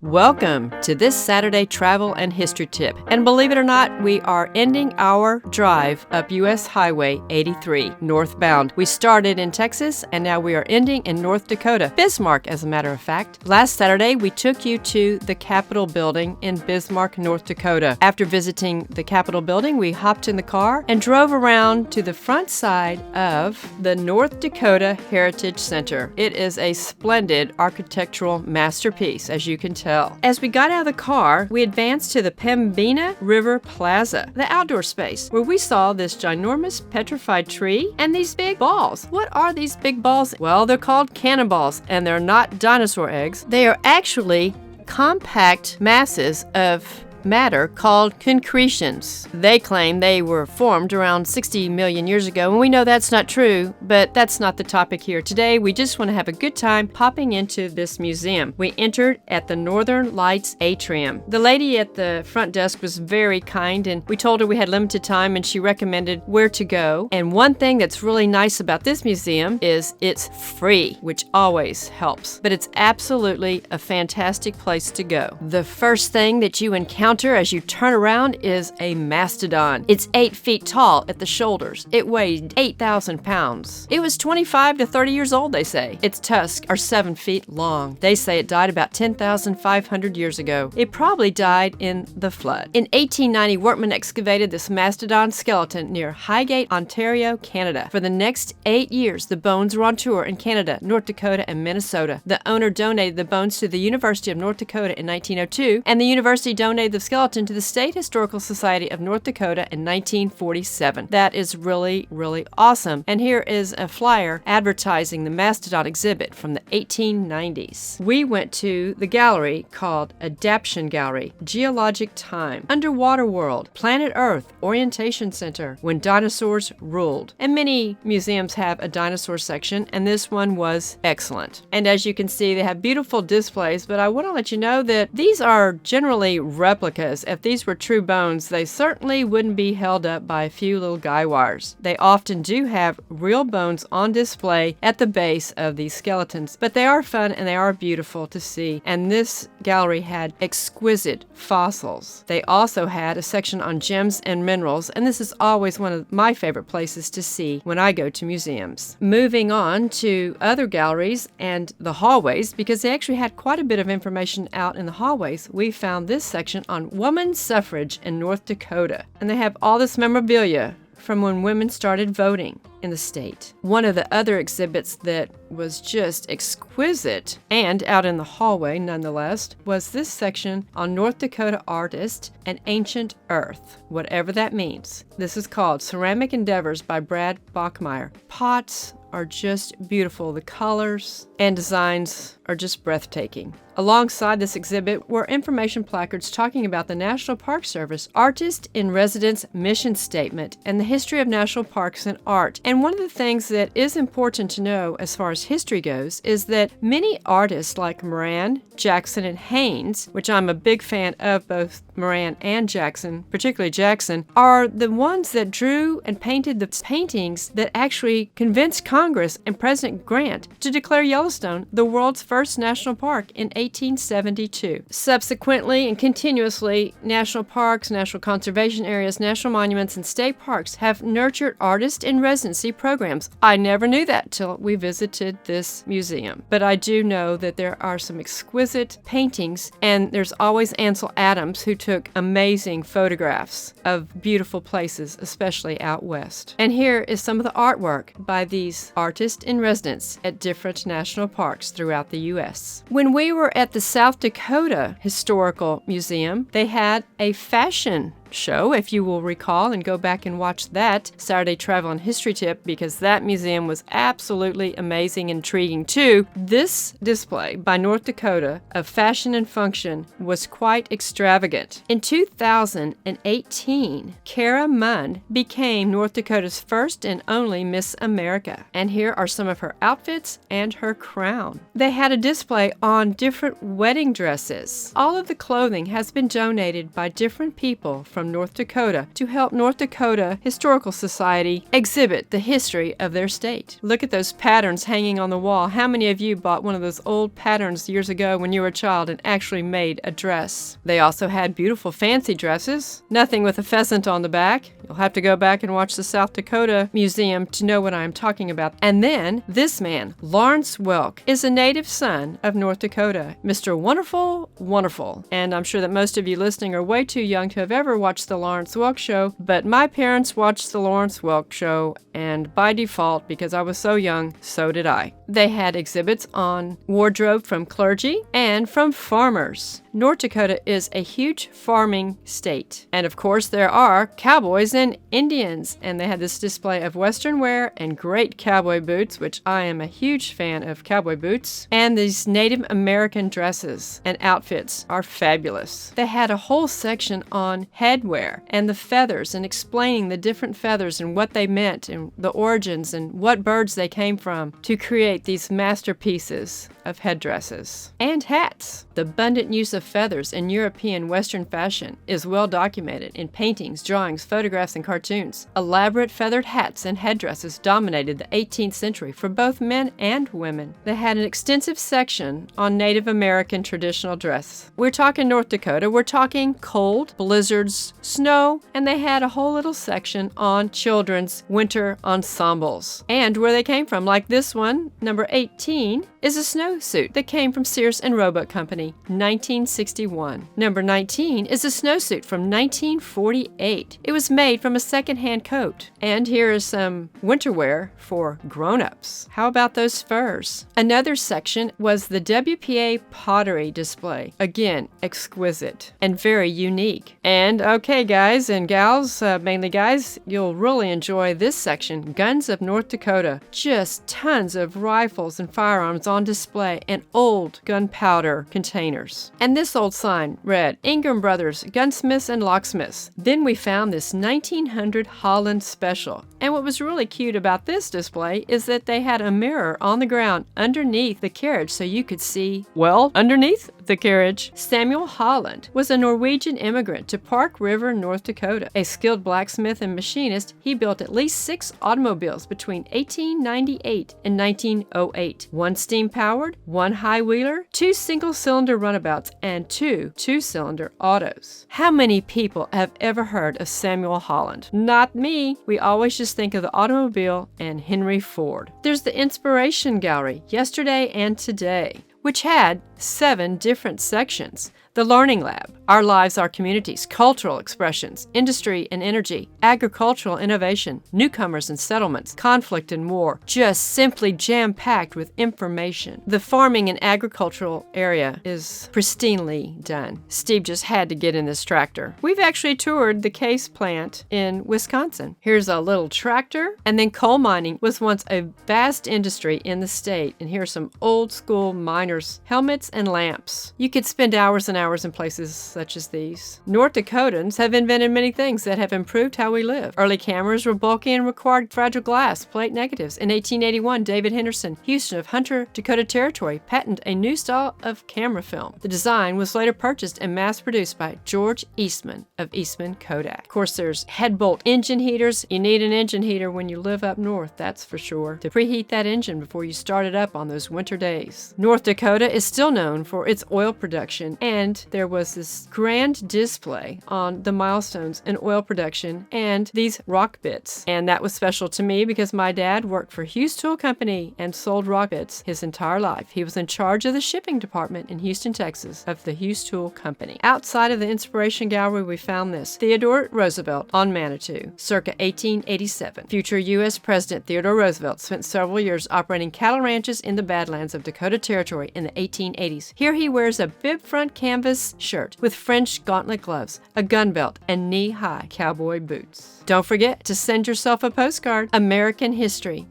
Welcome to this Saturday travel and history tip. And believe it or not, we are ending our drive up US Highway 83 northbound. We started in Texas and now we are ending in North Dakota, Bismarck as a matter of fact. Last Saturday, we took you to the Capitol building in Bismarck, North Dakota. After visiting the Capitol building, we hopped in the car and drove around to the front side of the North Dakota Heritage Center. It is a splendid architectural masterpiece, as you can tell. As we got out of the car, we advanced to the Pembina River Plaza, the outdoor space, where we saw this ginormous petrified tree and these big balls. What are these big balls? Well, they're called cannonballs, and they're not dinosaur eggs. They are actually compact masses of matter called concretions. They claim they were formed around 60 million years ago, and we know that's not true, but that's not the topic here today. We just want to have a good time popping into this museum. We entered at the Northern Lights atrium. The lady at the front desk was very kind, and we told her we had limited time, and she recommended where to go. And one thing that's really nice about this museum is it's free, which always helps, but it's absolutely a fantastic place to go. The first thing that you encounter as you turn around is a mastodon. It's 8 feet tall at the shoulders. It weighed 8,000 pounds. It was 25 to 30 years old, they say. Its tusks are 7 feet long. They say it died about 10,500 years ago. It probably died in the flood. In 1890, workmen excavated this mastodon skeleton near Highgate, Ontario, Canada. For the next 8 years, the bones were on tour in Canada, North Dakota, and Minnesota. The owner donated the bones to the University of North Dakota in 1902, and the university donated the skeleton to the State Historical Society of North Dakota in 1947. That is really, really awesome. And here is a flyer advertising the Mastodon exhibit from the 1890s. We went to the gallery called Adaptation Gallery, Geologic Time, Underwater World, Planet Earth, Orientation Center, When Dinosaurs Ruled. And many museums have a dinosaur section, and this one was excellent. And as you can see, they have beautiful displays, but I want to let you know that these are generally replicas. If these were true bones, they certainly wouldn't be held up by a few little guy wires. They often do have real bones on display at the base of these skeletons, but they are fun and they are beautiful to see. And this gallery had exquisite fossils. They also had a section on gems and minerals, and this is always one of my favorite places to see when I go to museums. Moving on to other galleries and the hallways, because they actually had quite a bit of information out in the hallways, we found this section on women's suffrage in North Dakota. And they have all this memorabilia from when women started voting in the state. One of the other exhibits that was just exquisite and out in the hallway nonetheless was this section on North Dakota artist and ancient earth, whatever that means. This is called Ceramic Endeavors by Brad Bachmeyer. Pots are just beautiful. The colors and designs are just breathtaking. Alongside this exhibit were information placards talking about the National Park Service Artist in Residence mission statement and the history of national parks and art. And one of the things that is important to know as far as history goes is that many artists like Moran, Jackson, and Haynes, which I'm a big fan of both Moran and Jackson, particularly Jackson, are the ones that drew and painted the paintings that actually convinced Congress and President Grant to declare Yellowstone the world's first national park in 1872. Subsequently and continuously, national parks, national conservation areas, national monuments, and state parks have nurtured artist in residency programs. I never knew that till we visited this museum. But I do know that there are some exquisite paintings, and there's always Ansel Adams, who took amazing photographs of beautiful places, especially out west. And here is some of the artwork by these artists in residence at different national parks throughout the U.S. When we were at the South Dakota Historical Museum, they had a fashion show, if you will recall, and go back and watch that Saturday Travel and History Tip, because that museum was absolutely amazing and intriguing too. This display by North Dakota of fashion and function was quite extravagant. In 2018, Kara Munn became North Dakota's first and only Miss America, and here are some of her outfits and her crown. They had a display on different wedding dresses. All of the clothing has been donated by different people from North Dakota to help North Dakota Historical Society exhibit the history of their state. Look at those patterns hanging on the wall. How many of you bought one of those old patterns years ago when you were a child and actually made a dress? They also had beautiful fancy dresses, nothing with a pheasant on the back. You'll have to go back and watch the South Dakota Museum to know what I'm talking about. And then this man, Lawrence Welk, is a native son of North Dakota. Mr. Wonderful, Wonderful. And I'm sure that most of you listening are way too young to have ever watched the Lawrence Welk Show, but my parents watched the Lawrence Welk Show, and by default, because I was so young, so did I. They had exhibits on wardrobe from clergy and from farmers. North Dakota is a huge farming state. And of course, there are cowboys and Indians. And they had this display of Western wear and great cowboy boots, which I am a huge fan of cowboy boots. And these Native American dresses and outfits are fabulous. They had a whole section on headwear and the feathers and explaining the different feathers and what they meant and the origins and what birds they came from to create these masterpieces of headdresses and hats. The abundant use of feathers in European Western fashion is well documented in paintings, drawings, photographs, and cartoons. Elaborate feathered hats and headdresses dominated the 18th century for both men and women. They had an extensive section on Native American traditional dress. We're talking North Dakota, we're talking cold, blizzards, snow, and they had a whole little section on children's winter ensembles and where they came from. Like this one, number 18, is a snowsuit that came from Sears and Roebuck Company, 1961. Number 19 is a snowsuit from 1948. It was made from a second-hand coat. And here is some winter wear for grown-ups. How about those furs? Another section was the WPA pottery display. Again, exquisite and very unique. And okay, guys and gals, mainly guys, you'll really enjoy this section, Guns of North Dakota. Just tons of rifles and firearms on display and old gunpowder containers. And this old sign read, Ingram Brothers, Gunsmiths and Locksmiths. Then we found this 1900 Holland Special. And what was really cute about this display is that they had a mirror on the ground underneath the carriage so you could see, well, underneath the carriage. Samuel Holland was a Norwegian immigrant to Park River, North Dakota. A skilled blacksmith and machinist, he built at least 6 automobiles between 1898 and 1908. 1 steam-powered, 1 high-wheeler, 2 single-cylinder runabouts, and 2 two-cylinder autos. How many people have ever heard of Samuel Holland? Not me. We always just think of the automobile and Henry Ford. There's the Inspiration Gallery, Yesterday and Today, which had 7 different sections. The Learning Lab, Our Lives, Our Communities, Cultural Expressions, Industry and Energy, Agricultural Innovation, Newcomers and Settlements, Conflict and War, just simply jam-packed with information. The farming and agricultural area is pristinely done. Steve just had to get in this tractor. We've actually toured the Case plant in Wisconsin. Here's a little tractor, and then coal mining was once a vast industry in the state, and here's some old school miners' helmets and lamps. You could spend hours and hours in places such as these. North Dakotans have invented many things that have improved how we live. Early cameras were bulky and required fragile glass, plate negatives. In 1881, David Henderson, Houston of Hunter, Dakota Territory, patented a new style of camera film. The design was later purchased and mass-produced by George Eastman of Eastman Kodak. Of course, there's head bolt engine heaters. You need an engine heater when you live up north, that's for sure, to preheat that engine before you start it up on those winter days. North Dakota is still known for its oil production, and there was this grand display on the milestones in oil production and these rock bits. And that was special to me because my dad worked for Hughes Tool Company and sold rock bits his entire life. He was in charge of the shipping department in Houston, Texas of the Hughes Tool Company. Outside of the Inspiration Gallery, we found this. Theodore Roosevelt on Manitou, circa 1887. Future U.S. President Theodore Roosevelt spent several years operating cattle ranches in the Badlands of Dakota Territory in the 1880s. Here he wears a bib front canvas shirt with French gauntlet gloves, a gun belt, and knee-high cowboy boots. Don't forget to send yourself a postcard. American history.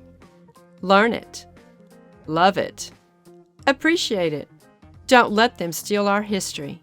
Learn it. Love it. Appreciate it. Don't let them steal our history.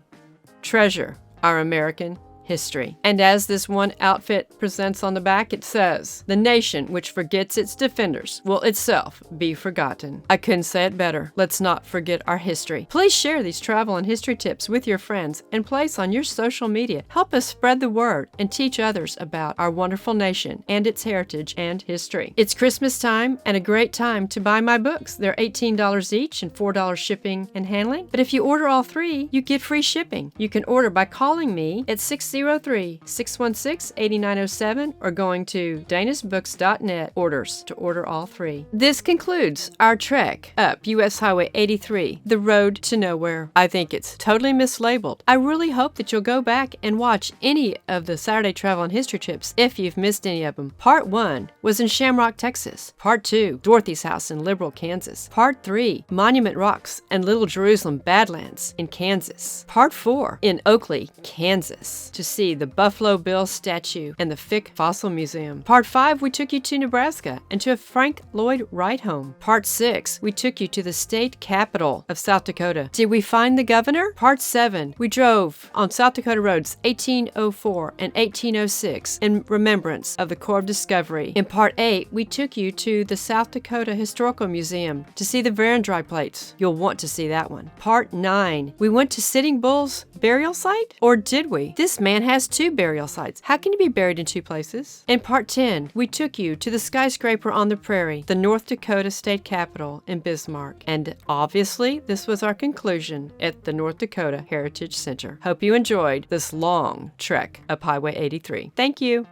Treasure our American history. history. And as this one outfit presents on the back, it says, "The nation which forgets its defenders will itself be forgotten." I couldn't say it better. Let's not forget our history. Please share these travel and history tips with your friends and place on your social media. Help us spread the word and teach others about our wonderful nation and its heritage and history. It's Christmas time and a great time to buy my books. They're $18 each and $4 shipping and handling. But if you order all three, you get free shipping. You can order by calling me at 603-616-8907 or going to danasbooks.net orders to order all three. This concludes our trek up US Highway 83, the road to nowhere. I think it's totally mislabeled. I really hope that you'll go back and watch any of the Saturday Travel and History Trips if you've missed any of them. Part 1 was in Shamrock, Texas. Part 2, Dorothy's house in Liberal, Kansas. Part 3, Monument Rocks and Little Jerusalem Badlands in Kansas. Part 4, in Oakley, Kansas, to see the Buffalo Bill statue and the Fick Fossil Museum. Part 5, we took you to Nebraska and to a Frank Lloyd Wright home. Part 6, we took you to the state capital of South Dakota. Did we find the governor? Part 7, we drove on South Dakota roads 1804 and 1806 in remembrance of the Corps of Discovery. In Part 8, we took you to the South Dakota Historical Museum to see the Verendrye plates. You'll want to see that one. Part 9, we went to Sitting Bull's burial site? Or did we? This man has 2 burial sites. How can you be buried in 2 places? In Part 10, we took you to the skyscraper on the prairie, the North Dakota state capitol in Bismarck. And obviously, this was our conclusion at the North Dakota Heritage Center. Hope you enjoyed this long trek up Highway 83. Thank you.